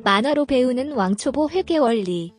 만화로 배우는 왕초보 회계 원리.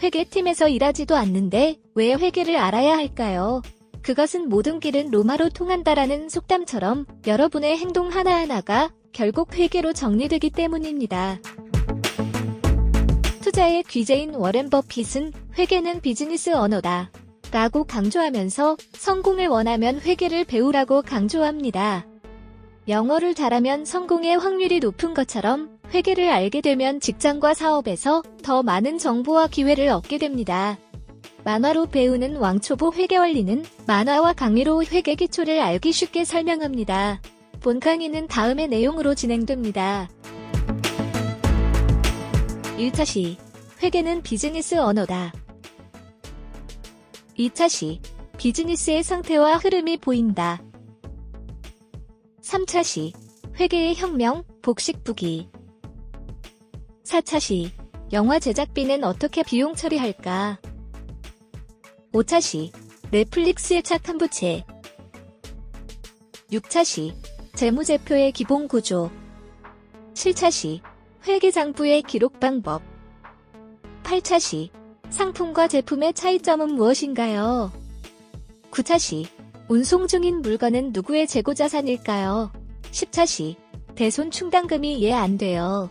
회계팀에서 일하지도 않는데 왜 회계를 알아야 할까요? 그것은 모든 길은 로마로 통한다라는 속담처럼 여러분의 행동 하나하나가 결국 회계로 정리되기 때문입니다. 투자의 귀재인 워렌 버핏은 회계는 비즈니스 언어다 라고 강조하면서 성공을 원하면 회계를 배우라고 강조합니다. 영어를 잘하면 성공의 확률이 높은 것처럼 회계를 알게 되면 직장과 사업에서 더 많은 정보와 기회를 얻게 됩니다. 만화로 배우는 왕초보 회계 원리는 만화와 강의로 회계 기초를 알기 쉽게 설명합니다. 본 강의는 다음의 내용으로 진행됩니다. 1차 시, 회계는 비즈니스 언어다. 2차 시, 비즈니스의 상태와 흐름이 보인다. 3차 시, 회계의 혁명, 복식부기. 4차 시, 영화 제작비는 어떻게 비용 처리할까? 5차 시, 넷플릭스의 착한 부채. 6차 시, 재무제표의 기본 구조. 7차 시, 회계장부의 기록 방법. 8차 시, 상품과 제품의 차이점은 무엇인가요? 9차 시, 운송 중인 물건은 누구의 재고자산일까요? 10차 시, 대손 충당금이 이해 안 돼요.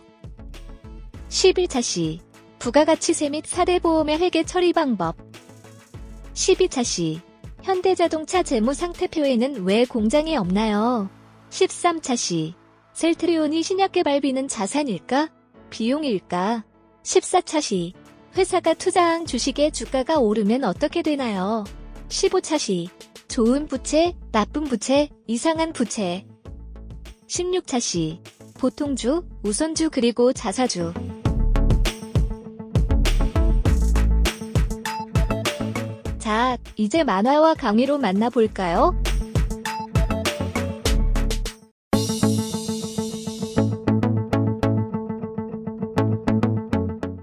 11차 시, 부가가치세 및 사대보험의 회계 처리 방법. 12차 시, 현대자동차 재무상태표에는 왜 공장이 없나요? 13차 시, 셀트리온이 신약개발비는 자산일까? 비용일까? 14차 시, 회사가 투자한 주식의 주가가 오르면 어떻게 되나요? 15차 시, 좋은 부채, 나쁜 부채, 이상한 부채. 16차 시, 보통주, 우선주 그리고 자사주. 자, 이제 만화와 강의로 만나볼까요?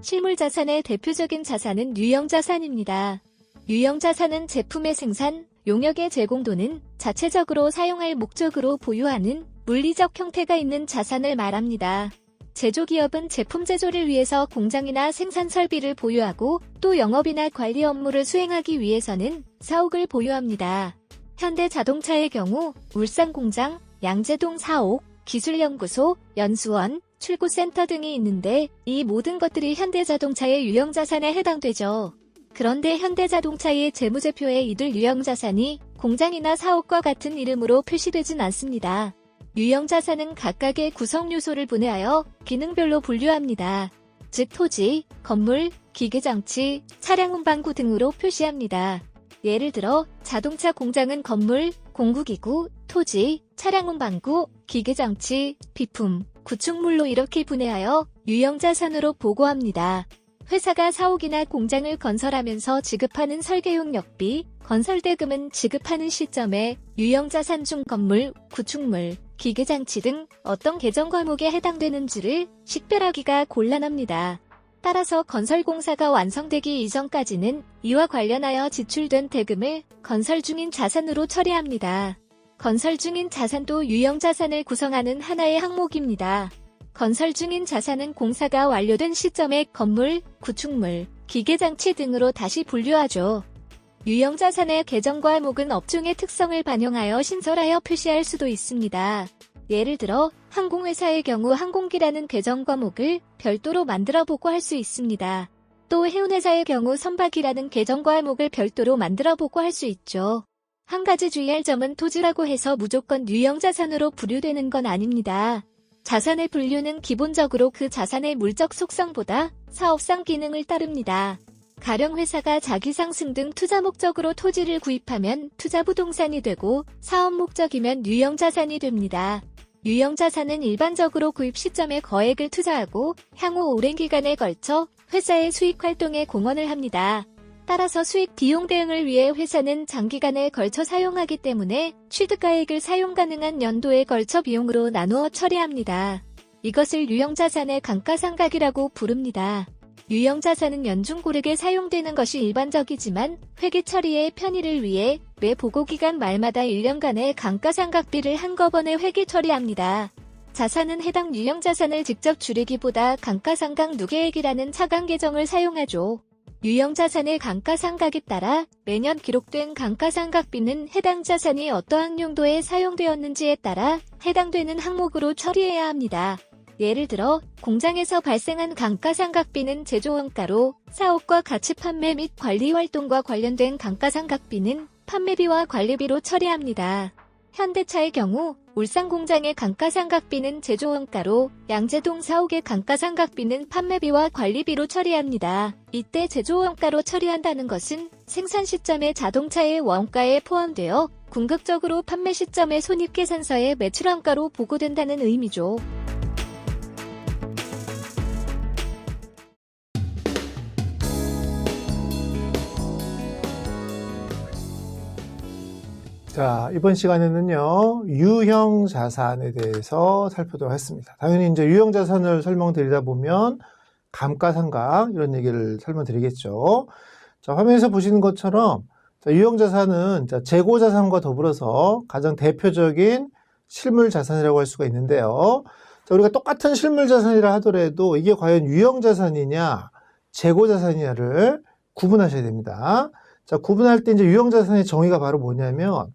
실물자산의 대표적인 자산은 유형자산입니다. 유형자산은 제품의 생산, 용역의 제공 또는 자체적으로 사용할 목적으로 보유하는 물리적 형태가 있는 자산을 말합니다. 제조기업은 제품 제조를 위해서 공장이나 생산 설비를 보유하고 또 영업이나 관리 업무를 수행하기 위해서는 사옥을 보유합니다. 현대자동차의 경우 울산공장, 양재동 사옥, 기술연구소, 연수원, 출고센터 등이 있는데 이 모든 것들이 현대자동차의 유형자산에 해당되죠. 그런데 현대자동차의 재무제표에 이들 유형자산이 공장이나 사옥과 같은 이름으로 표시되진 않습니다. 유형자산은 각각의 구성요소를 분해하여 기능별로 분류합니다. 즉 토지, 건물, 기계장치, 차량 운반구 등으로 표시합니다. 예를 들어 자동차 공장은 건물, 공구기구, 토지, 차량 운반구, 기계장치, 비품, 구축물로 이렇게 분해하여 유형자산으로 보고합니다. 회사가 사옥이나 공장을 건설하면서 지급하는 설계용 역비, 건설대금은 지급하는 시점에 유형자산 중 건물, 구축물, 기계장치 등 어떤 계정 과목에 해당되는지를 식별하기가 곤란합니다. 따라서 건설공사가 완성되기 이전까지는 이와 관련하여 지출된 대금을 건설 중인 자산으로 처리합니다. 건설 중인 자산도 유형자산을 구성하는 하나의 항목입니다. 건설 중인 자산은 공사가 완료된 시점에 건물, 구축물, 기계장치 등으로 다시 분류하죠. 유형자산의 계정 과목은 업종의 특성을 반영하여 신설하여 표시할 수도 있습니다. 예를 들어 항공회사의 경우 항공기라는 계정 과목을 별도로 만들어 보고할 수 있습니다. 또 해운회사의 경우 선박이라는 계정 과목을 별도로 만들어 보고할 수 있죠. 한 가지 주의할 점은 토지라고 해서 무조건 유형자산으로 분류되는 건 아닙니다. 자산의 분류는 기본적으로 그 자산의 물적 속성보다 사업상 기능을 따릅니다. 가령 회사가 자기 상승 등 투자 목적으로 토지를 구입하면 투자부동산이 되고 사업 목적이면 유형자산이 됩니다. 유형자산은 일반적으로 구입 시점에 거액을 투자하고 향후 오랜 기간에 걸쳐 회사의 수익 활동에 공헌을 합니다. 따라서 수익 비용 대응을 위해 회사는 장기간에 걸쳐 사용하기 때문에 취득가액을 사용 가능한 연도에 걸쳐 비용으로 나누어 처리합니다. 이것을 유형자산의 감가상각이라고 부릅니다. 유형자산은 연중 고르게 사용되는 것이 일반적이지만 회계 처리의 편의를 위해 매 보고기간 말마다 1년간의 감가상각비를 한꺼번에 회계 처리합니다. 자산은 해당 유형 자산을 직접 줄이기보다 감가상각 누계액이라는 차감 계정을 사용하죠. 유형 자산의 감가상각에 따라 매년 기록된 감가상각비는 해당 자산이 어떠한 용도에 사용되었는지에 따라 해당되는 항목으로 처리해야 합니다. 예를 들어 공장에서 발생한 감가상각비는 제조원가로, 사업과 가치 판매 및 관리 활동과 관련된 감가상각비는 판매비와 관리비로 처리합니다. 현대차의 경우 울산 공장의 감가상각비는 제조원가로, 양재동 사옥의 감가상각비는 판매비와 관리비로 처리합니다. 이때 제조원가로 처리한다는 것은 생산 시점의 자동차의 원가에 포함되어 궁극적으로 판매 시점의 손익계산서에 매출원가로 보고된다는 의미죠. 자, 이번 시간에는요, 유형 자산에 대해서 살펴보도록 하겠습니다. 당연히 이제 유형 자산을 설명드리다 보면 감가상각 이런 얘기를 설명드리겠죠. 자, 화면에서 보시는 것처럼 유형 자산은 재고 자산과 더불어서 가장 대표적인 실물 자산이라고 할 수가 있는데요. 자, 우리가 똑같은 실물 자산이라 하더라도 이게 과연 유형 자산이냐, 재고 자산이냐를 구분하셔야 됩니다. 자, 구분할 때 이제 유형 자산의 정의가 바로 뭐냐면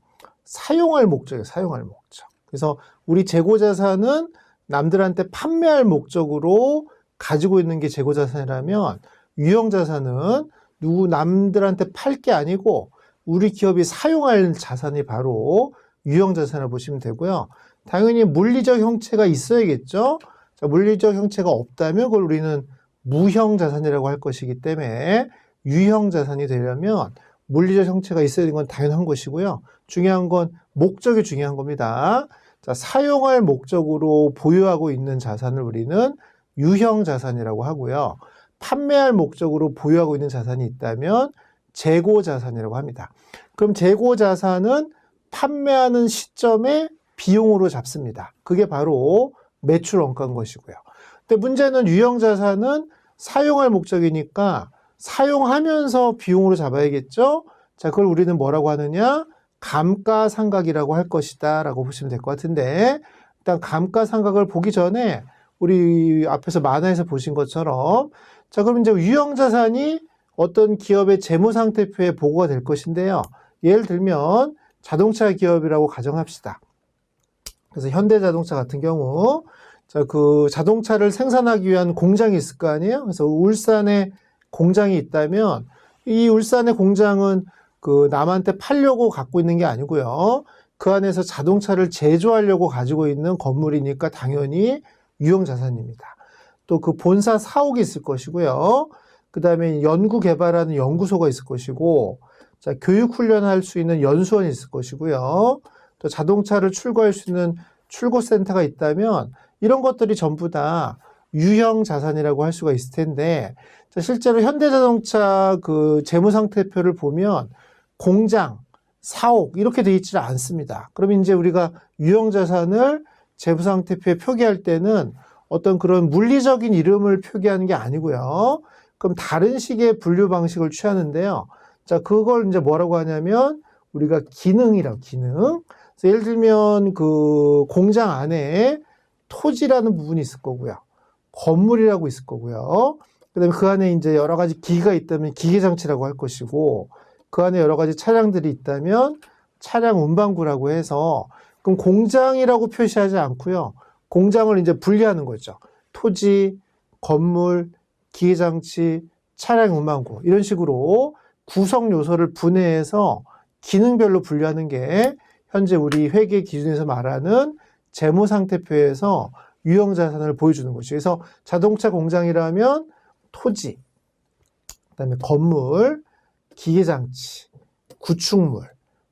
사용할 목적이에요. 사용할 목적. 그래서 우리 재고 자산은 남들한테 판매할 목적으로 가지고 있는 게 재고 자산이라면 유형 자산은 남들한테 팔 게 아니고 우리 기업이 사용할 자산이 바로 유형 자산을 보시면 되고요. 당연히 물리적 형체가 있어야겠죠. 자, 물리적 형체가 없다면 그걸 우리는 무형 자산이라고 할 것이기 때문에 유형 자산이 되려면 물리적 형체가 있어야 되는 건 당연한 것이고요. 중요한 건 목적이 중요한 겁니다. 자, 사용할 목적으로 보유하고 있는 자산을 우리는 유형 자산이라고 하고요. 판매할 목적으로 보유하고 있는 자산이 있다면 재고 자산이라고 합니다. 그럼 재고 자산은 판매하는 시점에 비용으로 잡습니다. 그게 바로 매출 원가인 것이고요. 근데 문제는 유형 자산은 사용할 목적이니까 사용하면서 비용으로 잡아야겠죠? 자, 그걸 우리는 뭐라고 하느냐? 감가상각이라고 할 것이다 라고 보시면 될 것 같은데, 일단 감가상각을 보기 전에 우리 앞에서 만화에서 보신 것처럼, 자, 그럼 이제 유형자산이 어떤 기업의 재무상태표에 보고가 될 것인데요. 예를 들면 자동차 기업이라고 가정합시다. 그래서 현대자동차 같은 경우, 자, 그 자동차를 생산하기 위한 공장이 있을 거 아니에요? 그래서 울산에 공장이 있다면 이 울산의 공장은 그 남한테 팔려고 갖고 있는 게 아니고요. 그 안에서 자동차를 제조하려고 가지고 있는 건물이니까 당연히 유형자산입니다. 또 그 본사 사옥이 있을 것이고요. 그 다음에 연구 개발하는 연구소가 있을 것이고, 자, 교육 훈련할 수 있는 연수원이 있을 것이고요. 또 자동차를 출고할 수 있는 출고센터가 있다면 이런 것들이 전부 다 유형 자산이라고 할 수가 있을 텐데, 자, 실제로 현대자동차 그 재무상태표를 보면 공장, 사옥 이렇게 되어 있지 않습니다. 그럼 이제 우리가 유형 자산을 재무상태표에 표기할 때는 어떤 그런 물리적인 이름을 표기하는 게 아니고요. 그럼 다른 식의 분류 방식을 취하는데요. 자, 그걸 이제 뭐라고 하냐면 우리가 기능이라고, 기능. 그래서 예를 들면 그 공장 안에 토지라는 부분이 있을 거고요. 건물이라고 있을 거고요. 그 다음에 그 안에 이제 여러 가지 기기가 있다면 기계장치라고 할 것이고, 그 안에 여러 가지 차량들이 있다면 차량 운반구라고 해서, 그럼 공장이라고 표시하지 않고요. 공장을 이제 분리하는 거죠. 토지, 건물, 기계장치, 차량 운반구 이런 식으로 구성 요소를 분해해서 기능별로 분류하는 게 현재 우리 회계 기준에서 말하는 재무상태표에서 유형자산을 보여주는 것이죠. 그래서 자동차 공장이라면 토지, 그다음에 건물, 기계장치, 구축물,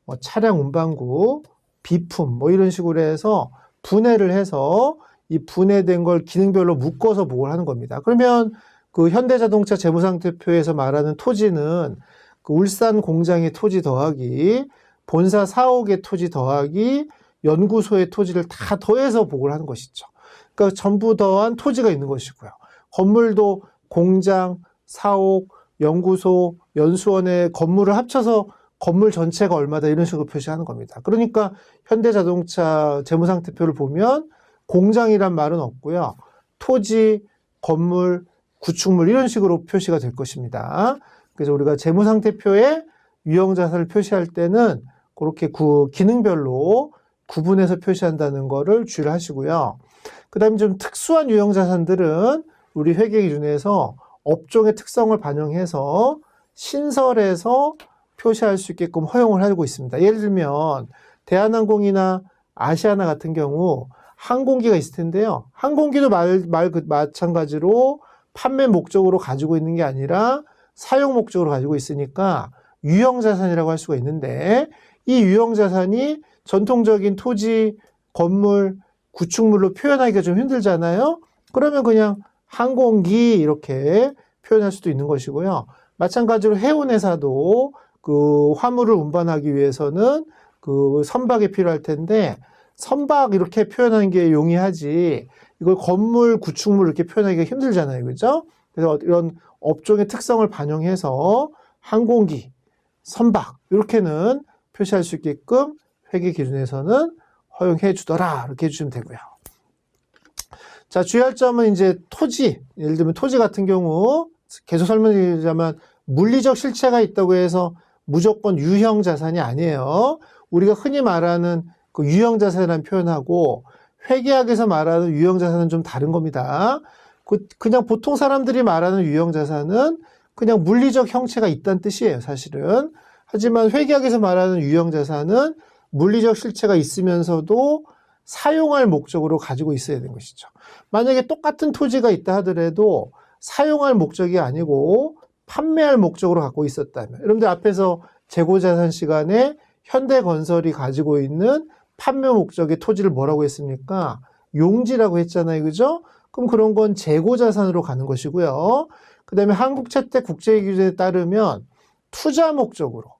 뭐 차량 운반구, 비품 뭐 이런 식으로 해서 분해를 해서 이 분해된 걸 기능별로 묶어서 보고를 하는 겁니다. 그러면 그 현대자동차 재무상태표에서 말하는 토지는 그 울산 공장의 토지 더하기 본사 사옥의 토지 더하기 연구소의 토지를 다 더해서 보고를 하는 것이죠. 그러니까 전부 더한 토지가 있는 것이고요. 건물도 공장, 사옥, 연구소, 연수원의 건물을 합쳐서 건물 전체가 얼마다 이런 식으로 표시하는 겁니다. 그러니까 현대자동차 재무상태표를 보면 공장이란 말은 없고요. 토지, 건물, 구축물 이런 식으로 표시가 될 것입니다. 그래서 우리가 재무상태표에 유형자산을 표시할 때는 그렇게 기능별로 구분해서 표시한다는 거를 주의를 하시고요. 그 다음에 좀 특수한 유형자산들은 우리 회계 기준에서 업종의 특성을 반영해서 신설해서 표시할 수 있게끔 허용을 하고 있습니다. 예를 들면 대한항공이나 아시아나 같은 경우 항공기가 있을 텐데요. 항공기도 마찬가지로 판매 목적으로 가지고 있는 게 아니라 사용 목적으로 가지고 있으니까 유형자산이라고 할 수가 있는데 이 유형자산이 전통적인 토지, 건물, 구축물로 표현하기가 좀 힘들잖아요. 그러면 그냥 항공기 이렇게 표현할 수도 있는 것이고요. 마찬가지로 해운회사도 그 화물을 운반하기 위해서는 그 선박이 필요할 텐데 선박 이렇게 표현하는 게 용이하지 이걸 건물, 구축물 이렇게 표현하기가 힘들잖아요. 그죠? 그래서 이런 업종의 특성을 반영해서 항공기, 선박 이렇게는 표시할 수 있게끔 회계 기준에서는 허용해 주더라 이렇게 해주시면 되고요. 자, 주의할 점은 이제 토지, 예를 들면 토지 같은 경우 계속 설명드리자면 물리적 실체가 있다고 해서 무조건 유형 자산이 아니에요. 우리가 흔히 말하는 그 유형 자산이라는 표현하고 회계학에서 말하는 유형 자산은 좀 다른 겁니다. 그냥 보통 사람들이 말하는 유형 자산은 그냥 물리적 형체가 있다는 뜻이에요, 사실은. 하지만 회계학에서 말하는 유형 자산은 물리적 실체가 있으면서도 사용할 목적으로 가지고 있어야 되는 것이죠. 만약에 똑같은 토지가 있다 하더라도 사용할 목적이 아니고 판매할 목적으로 갖고 있었다면, 여러분들 앞에서 재고자산 시간에 현대건설이 가지고 있는 판매 목적의 토지를 뭐라고 했습니까? 용지라고 했잖아요. 그죠? 그럼 그런 건 재고자산으로 가는 것이고요. 그 다음에 한국채택국제기준에 따르면 투자 목적으로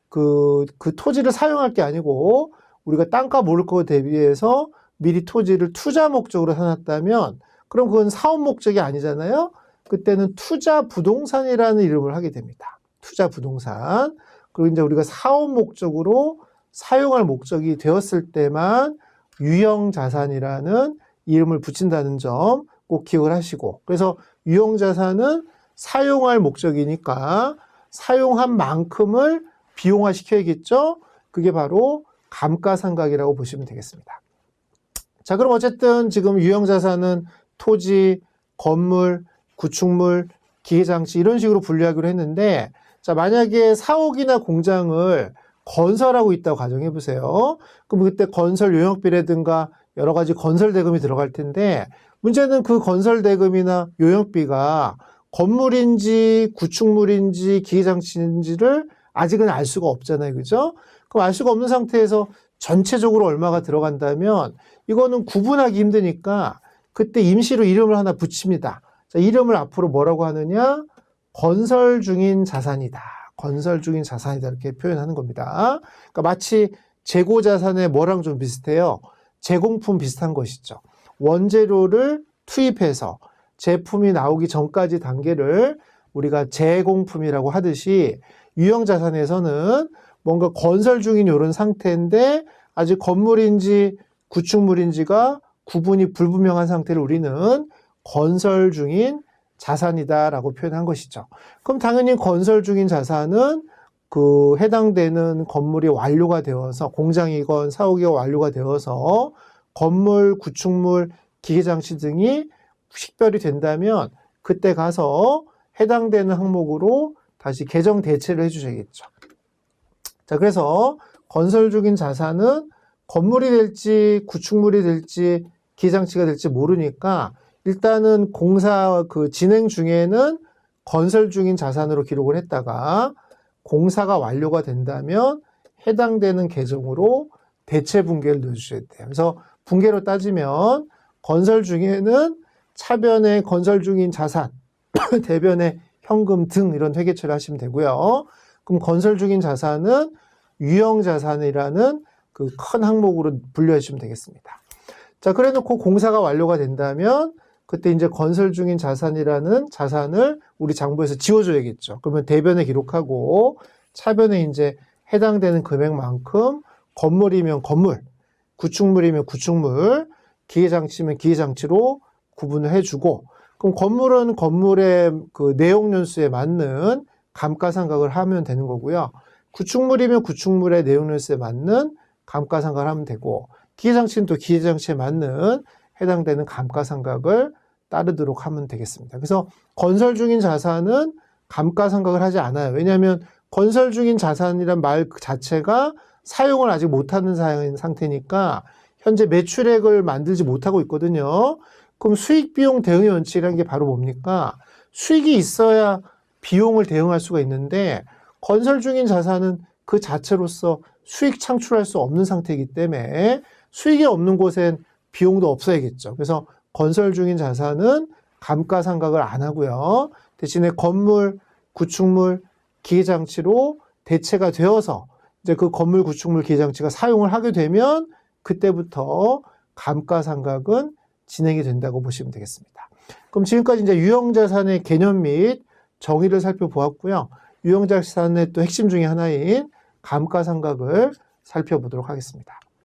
그 토지를 사용할 게 아니고 우리가 땅값 오를 거 대비해서 미리 토지를 투자 목적으로 사놨다면 그럼 그건 사업 목적이 아니잖아요. 그때는 투자 부동산이라는 이름을 하게 됩니다. 투자 부동산. 그리고 이제 우리가 사업 목적으로 사용할 목적이 되었을 때만 유형 자산이라는 이름을 붙인다는 점 꼭 기억을 하시고, 그래서 유형 자산은 사용할 목적이니까 사용한 만큼을 비용화 시켜야겠죠. 그게 바로 감가상각이라고 보시면 되겠습니다. 자, 그럼 어쨌든 지금 유형 자산은 토지, 건물, 구축물, 기계장치 이런 식으로 분류하기로 했는데, 자, 만약에 사옥이나 공장을 건설하고 있다고 가정해 보세요. 그럼 그때 건설 용역비라든가 여러 가지 건설 대금이 들어갈 텐데, 문제는 그 건설 대금이나 용역비가 건물인지 구축물인지 기계장치인지를 아직은 알 수가 없잖아요. 그죠? 그럼 알 수가 없는 상태에서 전체적으로 얼마가 들어간다면 이거는 구분하기 힘드니까 그때 임시로 이름을 하나 붙입니다. 자, 이름을 앞으로 뭐라고 하느냐? 건설 중인 자산이다. 건설 중인 자산이다. 이렇게 표현하는 겁니다. 그러니까 마치 재고 자산의 뭐랑 좀 비슷해요. 제공품 비슷한 것이죠. 원재료를 투입해서 제품이 나오기 전까지 단계를 우리가 제공품이라고 하듯이 유형 자산에서는 뭔가 건설 중인 이런 상태인데 아직 건물인지 구축물인지가 구분이 불분명한 상태를 우리는 건설 중인 자산이다라고 표현한 것이죠. 그럼 당연히 건설 중인 자산은 그 해당되는 건물이 완료가 되어서 공장이건 사옥이 완료가 되어서 건물, 구축물, 기계장치 등이 식별이 된다면 그때 가서 해당되는 항목으로 다시 계정 대체를 해주셔야겠죠. 자, 그래서 건설 중인 자산은 건물이 될지 구축물이 될지 기계장치가 될지 모르니까 일단은 공사 그 진행 중에는 건설 중인 자산으로 기록을 했다가 공사가 완료가 된다면 해당되는 계정으로 대체 분계를 넣어주셔야 돼요. 그래서 분계로 따지면 건설 중에는 차변에 건설 중인 자산, 대변에 현금 등 이런 회계 처리를 하시면 되고요. 그럼 건설 중인 자산은 유형 자산이라는 그 큰 항목으로 분류해 주시면 되겠습니다. 자, 그래 놓고 공사가 완료가 된다면 그때 이제 건설 중인 자산이라는 자산을 우리 장부에서 지워줘야겠죠. 그러면 대변에 기록하고 차변에 이제 해당되는 금액만큼 건물이면 건물, 구축물이면 구축물 기계장치면 기계장치로 구분을 해주고, 그럼 건물은 건물의 그 내용연수에 맞는 감가상각을 하면 되는 거고요. 구축물이면 구축물의 내용연수에 맞는 감가상각을 하면 되고, 기계장치는 또 기계장치에 맞는 해당되는 감가상각을 따르도록 하면 되겠습니다. 그래서 건설 중인 자산은 감가상각을 하지 않아요. 왜냐하면 건설 중인 자산이란 말 자체가 사용을 아직 못하는 상태니까 현재 매출액을 만들지 못하고 있거든요. 그럼 수익비용 대응의 원칙이라는 게 바로 뭡니까? 수익이 있어야 비용을 대응할 수가 있는데 건설 중인 자산은 그 자체로서 수익 창출할 수 없는 상태이기 때문에 수익이 없는 곳엔 비용도 없어야겠죠. 그래서 건설 중인 자산은 감가상각을 안 하고요. 대신에 건물, 구축물, 기계장치로 대체가 되어서 이제 그 건물, 구축물, 기계장치가 사용을 하게 되면 그때부터 감가상각은 진행이 된다고 보시면 되겠습니다. 그럼 지금까지 이제 유형자산의 개념 및 정의를 살펴보았고요. 유형자산의 또 핵심 중에 하나인 감가상각을 살펴보도록 하겠습니다.